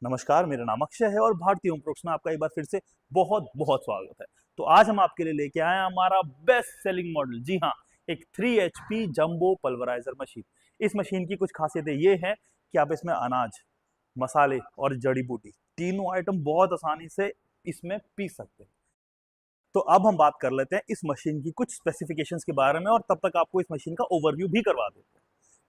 नमस्कार, मेरा नाम अक्षय है और भारतीय होम प्रोडक्ट्स में आपका एक बार फिर से बहुत बहुत स्वागत है। तो आज हम आपके लिए लेके आए हैं हमारा बेस्ट सेलिंग मॉडल। जी हाँ, एक 3 HP जंबो पल्वराइजर मशीन। इस मशीन की कुछ खासियतें ये हैं कि आप इसमें अनाज, मसाले और जड़ी बूटी तीनों आइटम बहुत आसानी से इसमें पीस सकते हैं। तो अब हम बात कर लेते हैं इस मशीन की कुछ स्पेसिफिकेशंस के बारे में और तब तक आपको इस मशीन का ओवरव्यू भी करवा देते हैं।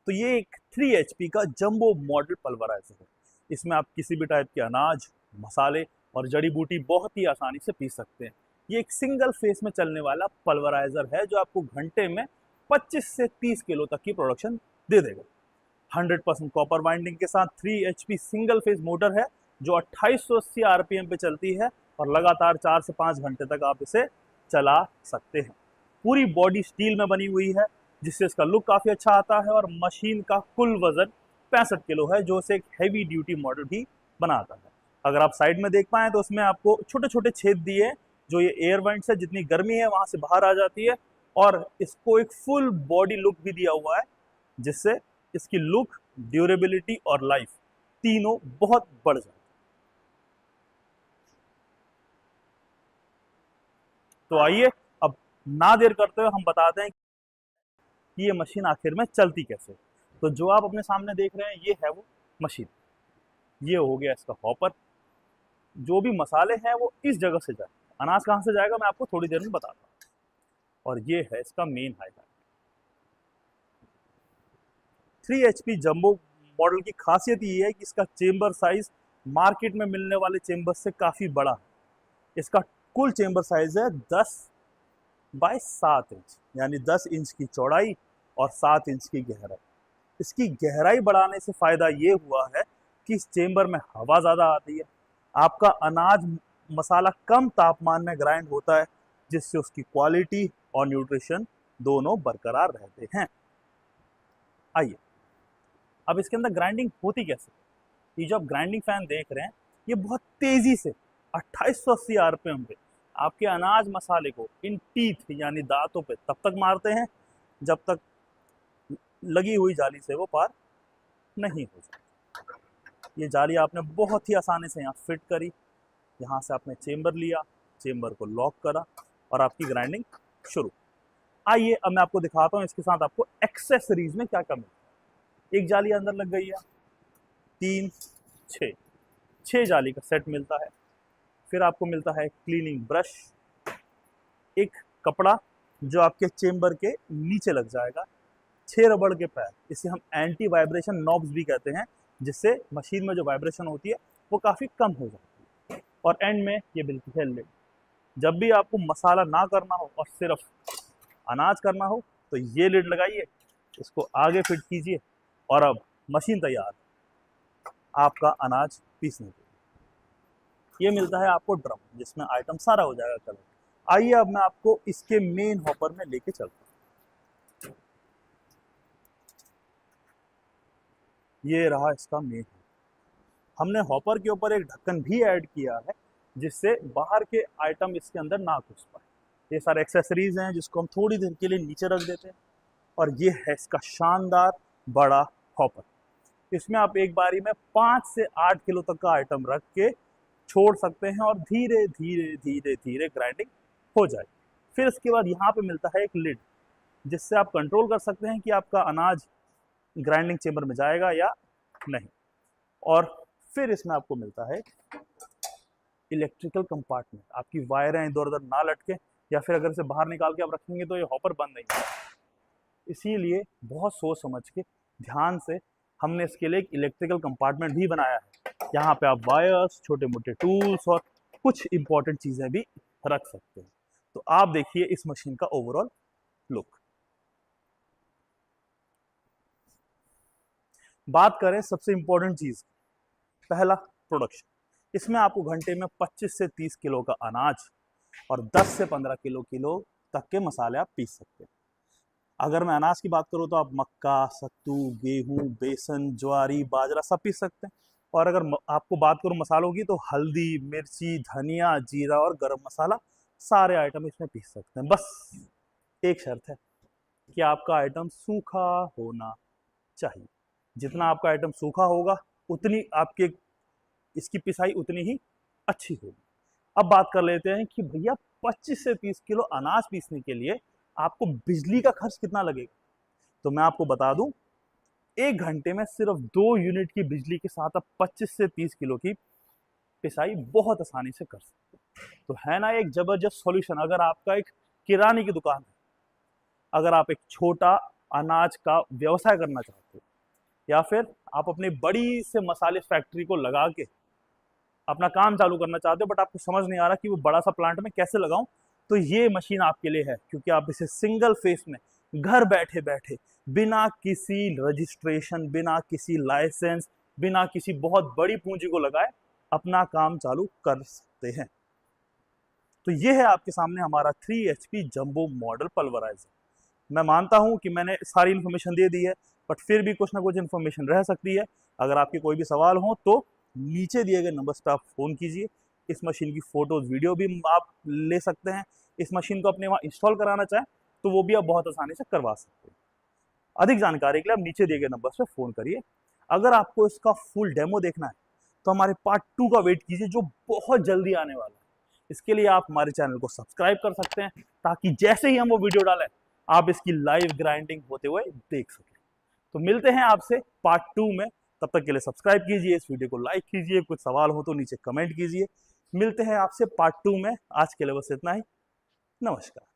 तो ये एक 3 HP का जंबो मॉडल पल्वराइजर है। इसमें आप किसी भी टाइप के अनाज, मसाले और जड़ी बूटी बहुत ही आसानी से पीस सकते हैं। ये एक सिंगल फेस में चलने वाला पल्वराइजर है जो आपको घंटे में 25 से 30 किलो तक की प्रोडक्शन दे देगा। 100% कॉपर वाइंडिंग के साथ 3 HP सिंगल फेज मोटर है जो 2880 RPM पे चलती है और लगातार 4 से 5 घंटे तक आप इसे चला सकते हैं। पूरी बॉडी स्टील में बनी हुई है जिससे इसका लुक काफ़ी अच्छा आता है और मशीन का कुल वजन 65 किलो है जो इसे एक हैवी ड्यूटी मॉडल भी बनाता है। अगर आप साइड में देख पाएँ तो उसमें आपको छोटे छोटे छेद दिए हैं जो ये एयर वेंट्स है, जितनी गर्मी है वहाँ से बाहर आ जाती है और इसको एक फुल बॉडी लुक भी दिया हुआ है जिससे इसकी लुक, ड्यूरेबिलिटी और लाइफ तीनों बहुत बढ़ जाए। तो आइए अब ना देर करते हुए हम बताते हैं कि ये मशीन आखिर में चलती कैसे। तो जो आप अपने सामने देख रहे हैं ये है वो मशीन। ये हो गया इसका हॉपर। जो भी मसाले हैं वो इस जगह से जाए, अनाज कहाँ से जाएगा मैं आपको थोड़ी देर में बताता हूँ। और ये है इसका main highlight. 3 HP jumbo model की खासियत ये है कि इसका चेंबर साइज मार्केट में मिलने वाले चेंबर से काफ़ी बड़ा है। इसका कुल चेंबर साइज है 10 बाय 7 इंच, यानी 10 इंच की चौड़ाई और 7 इंच की गहराई। इसकी गहराई बढ़ाने से फ़ायदा ये हुआ है कि इस चेंबर में हवा ज़्यादा आती है। आपका अनाज, मसाला कम तापमान में ग्राइंड होता है जिससे उसकी क्वालिटी और न्यूट्रिशन दोनों बरकरार रहते हैं। आइए अब इसके अंदर ग्राइंडिंग होती कैसे। ये जो आप ग्राइंडिंग फैन देख रहे हैं ये बहुत तेज़ी से 2880 RPM पे आपके अनाज मसाले को इन टीथ यानी दांतों पे तब तक मारते हैं जब तक लगी हुई जाली से वो पार नहीं हो जाती। ये जाली आपने बहुत ही आसानी से यहाँ फिट करी, यहाँ से आपने चेंबर लिया, चेंबर को लॉक करा और आपकी ग्राइंडिंग शुरू। आइए अब मैं आपको दिखाता हूँ इसके साथ आपको एक्सेसरीज में क्या क्या मिलता है। एक जाली अंदर लग गई है, 3, 6 जाली का सेट मिलता है। फिर आपको मिलता है क्लीनिंग ब्रश, एक कपड़ा जो आपके चेंबर के नीचे लग जाएगा, 6 रबड़ के पैर, इसे हम एंटी वाइब्रेशन नॉब्स भी कहते हैं जिससे मशीन में जो वाइब्रेशन होती है वो काफ़ी कम हो जाती है। और एंड में ये बिल्कुल है लिड। जब भी आपको मसाला ना करना हो और सिर्फ अनाज करना हो तो ये लिड लगाइए, इसको आगे फिट कीजिए और अब मशीन तैयार, आपका अनाज पीसने के लिए। ये मिलता है आपको ड्रम जिसमें आइटम सारा हो जाएगा कलर। आइए अब मैं आपको इसके मेन हॉपर में लेके चलता हूँ। ये रहा इसका मेन। हमने हॉपर के ऊपर एक ढक्कन भी ऐड किया है जिससे बाहर के आइटम इसके अंदर ना घुस पाए। ये सारे एक्सेसरीज हैं जिसको हम थोड़ी देर के लिए नीचे रख देते हैं। और ये है इसका शानदार बड़ा हॉपर। इसमें आप एक बारी में 5 से 8 किलो तक का आइटम रख के छोड़ सकते हैं और धीरे धीरे धीरे धीरे ग्राइंडिंग हो जाएगी। फिर इसके बाद यहाँ पे मिलता है एक लिड जिससे आप कंट्रोल कर सकते हैं कि आपका अनाज ग्राइंडिंग चेंबर में जाएगा या नहीं। और फिर इसमें आपको मिलता है इलेक्ट्रिकल कंपार्टमेंट, आपकी वायरें इधर उधर ना लटके या फिर अगर इसे बाहर निकाल के आप रखेंगे तो ये हॉपर बंद नहीं होगा। इसीलिए बहुत सोच समझ के ध्यान से हमने इसके लिए एक इलेक्ट्रिकल कंपार्टमेंट भी बनाया है। यहाँ पे आप वायर्स, छोटे मोटे टूल्स और कुछ इंपॉर्टेंट चीज़ें भी रख सकते हैं। तो आप देखिए इस मशीन का ओवरऑल लुक। बात करें सबसे इंपॉर्टेंट चीज़, पहला प्रोडक्शन। इसमें आपको घंटे में 25 से 30 किलो का अनाज और 10 से 15 किलो तक के मसाले आप पीस सकते हैं। अगर मैं अनाज की बात करूँ तो आप मक्का, सत्तू, गेहूं, बेसन, ज्वारी, बाजरा सब पीस सकते हैं। और अगर आपको बात करूँ मसालों की तो हल्दी, मिर्ची, धनिया, जीरा और गरम मसाला सारे आइटम इसमें पीस सकते हैं। बस एक शर्त है कि आपका आइटम सूखा होना चाहिए। जितना आपका आइटम सूखा होगा उतनी आपके इसकी पिसाई उतनी ही अच्छी होगी। अब बात कर लेते हैं कि भैया 25 से 30 किलो अनाज पीसने के लिए आपको बिजली का खर्च कितना लगेगा। तो मैं आपको बता दूं, 1 घंटे में सिर्फ 2 यूनिट की बिजली के साथ आप 25 से 30 किलो की पिसाई बहुत आसानी से कर सकते हैं। तो है ना एक जबरदस्त सॉल्यूशन। अगर आपका एक किराने की दुकान है, अगर आप एक छोटा अनाज का व्यवसाय करना चाहते हो, या फिर आप अपनी बड़ी से मसाले फैक्ट्री को लगा के अपना काम चालू करना चाहते हो, बट आपको समझ नहीं आ रहा कि वो बड़ा सा प्लांट में कैसे लगाऊं, तो ये मशीन आपके लिए है। क्योंकि आप इसे सिंगल फेस में घर बैठे बैठे बिना किसी रजिस्ट्रेशन, बिना किसी लाइसेंस, बिना किसी बहुत बड़ी पूंजी को लगाए अपना काम चालू कर सकते हैं। तो ये है आपके सामने हमारा 3 HP जंबो मॉडल पल्वराइजर। मैं मानता हूं कि मैंने सारी इन्फॉर्मेशन दे दी है, बट फिर भी कुछ ना कुछ इन्फॉर्मेशन रह सकती है। अगर आपके कोई भी सवाल हो तो नीचे दिए गए नंबर पर आप फ़ोन कीजिए। इस मशीन की फ़ोटोज़, वीडियो भी आप ले सकते हैं। इस मशीन को अपने वहाँ इंस्टॉल कराना चाहें तो वो भी आप बहुत आसानी से करवा सकते हैं। अधिक जानकारी के लिए आप नीचे दिए गए नंबर पर फ़ोन करिए। अगर आपको इसका फुल डेमो देखना है तो हमारे पार्ट 2 का वेट कीजिए, जो बहुत जल्दी आने वाला है। इसके लिए आप हमारे चैनल को सब्सक्राइब कर सकते हैं, ताकि जैसे ही हम वो वीडियो डालें आप इसकी लाइव ग्राइंडिंग होते हुए देख सकें। तो मिलते हैं आपसे पार्ट 2 में। तब तक के लिए सब्सक्राइब कीजिए, इस वीडियो को लाइक कीजिए, कुछ सवाल हो तो नीचे कमेंट कीजिए। मिलते हैं आपसे पार्ट 2 में। आज के लिए बस इतना ही। नमस्कार।